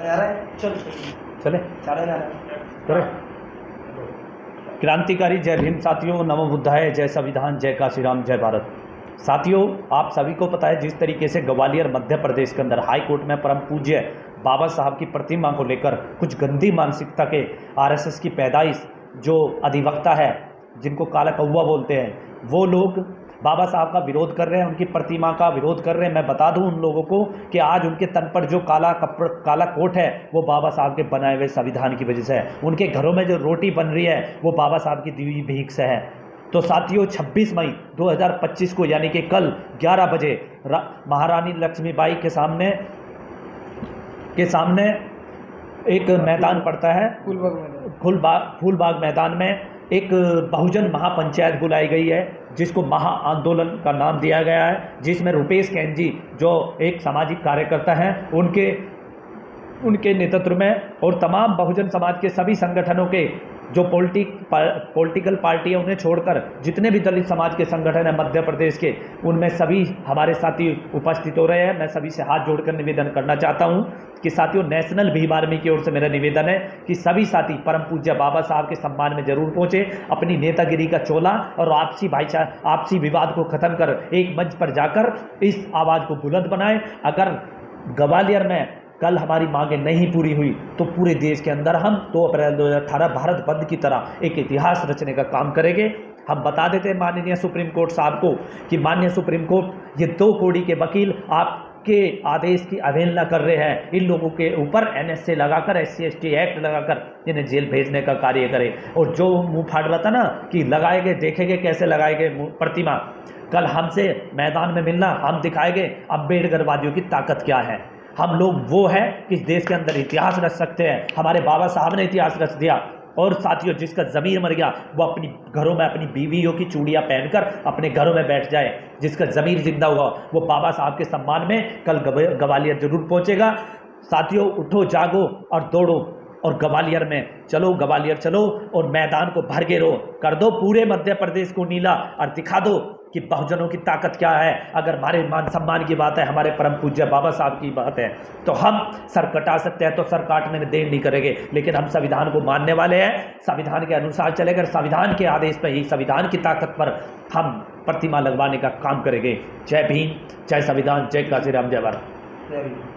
चले करे। क्रांतिकारी जय भीम साथियों, नमो बुद्धाय, जय संविधान, जय काशीराम, जय भारत। साथियों, आप सभी को पता है जिस तरीके से ग्वालियर मध्य प्रदेश के अंदर हाई कोर्ट में परम पूज्य बाबा साहब की प्रतिमा को लेकर कुछ गंदी मानसिकता के आरएसएस की पैदाइश जो अधिवक्ता है जिनको काला कौवा बोलते हैं, वो लोग बाबा साहब का विरोध कर रहे हैं, उनकी प्रतिमा का विरोध कर रहे हैं। मैं बता दूं उन लोगों को कि आज उनके तन पर जो काला कोट है वो बाबा साहब के बनाए हुए संविधान की वजह से है। उनके घरों में जो रोटी बन रही है वो बाबा साहब की दी हुई भीख से है। तो साथियों, 26 मई 2025 को यानी कि कल 11 बजे महारानी लक्ष्मीबाई के सामने एक मैदान पड़ता है, फूलबाग मैदान में एक बहुजन महापंचायत बुलाई गई है जिसको महा आंदोलन का नाम दिया गया है, जिसमें रुपेश कैन जी जो एक सामाजिक कार्यकर्ता हैं उनके नेतृत्व में और तमाम बहुजन समाज के सभी संगठनों के जो पॉलिटिकल पार्टी है उन्हें छोड़कर जितने भी दलित समाज के संगठन हैं मध्य प्रदेश के, उनमें सभी हमारे साथी उपस्थित हो रहे हैं। मैं सभी से हाथ जोड़कर निवेदन करना चाहता हूं कि साथियों, नेशनल भीम आर्मी की ओर से मेरा निवेदन है कि सभी साथी परम पूज्य बाबा साहब के सम्मान में जरूर पहुंचे, अपनी नेतागिरी का चोला और आपसी विवाद को खत्म कर एक मंच पर जाकर इस आवाज़ को बुलंद बनाएं। अगर ग्वालियर में कल हमारी मांगें नहीं पूरी हुई तो पूरे देश के अंदर हम 2 अप्रैल 2018 भारत बंद की तरह एक इतिहास रचने का काम करेंगे। हम बता देते हैं माननीय सुप्रीम कोर्ट साहब को कि माननीय सुप्रीम कोर्ट, ये 2 कौड़ी के वकील आपके आदेश की अवहेलना कर रहे हैं। इन लोगों के ऊपर NSA लगाकर, SC/ST एक्ट लगाकर इन्हें जेल भेजने का कार्य करें। और जो मुंह फाड़ रहा था ना कि लगाएंगे, देखेंगे कैसे लगाएंगे प्रतिमा, कल हमसे मैदान में मिलना, हम दिखाएंगे अम्बेडकरवादियों की ताकत क्या है। हम लोग वो है कि इस देश के अंदर इतिहास रच सकते हैं। हमारे बाबा साहब ने इतिहास रच दिया। और साथियों, जिसका ज़मीर मर गया वो अपनी घरों में अपनी बीवियों की चूड़ियाँ पहनकर अपने घरों में बैठ जाए। जिसका ज़मीर जिंदा हुआ वो बाबा साहब के सम्मान में कल ग्वालियर जरूर पहुंचेगा। साथियों, उठो, जागो और दौड़ो और ग्वालियर में चलो, ग्वालियर चलो और मैदान को भर घेरो, कर दो पूरे मध्य प्रदेश को नीला और दिखा दो कि बहुजनों की ताकत क्या है। अगर हमारे मान सम्मान की बात है, हमारे परम पूज्य बाबा साहब की बात है, तो हम सर कटा सकते हैं तो सर काटने में देर नहीं करेंगे। लेकिन हम संविधान को मानने वाले हैं, संविधान के अनुसार चलेंगे, संविधान के आदेश पर ही, संविधान की ताकत पर हम प्रतिमा लगवाने का काम करेंगे। जय भीम, जय संविधान, जय काशीराम, जय भारत।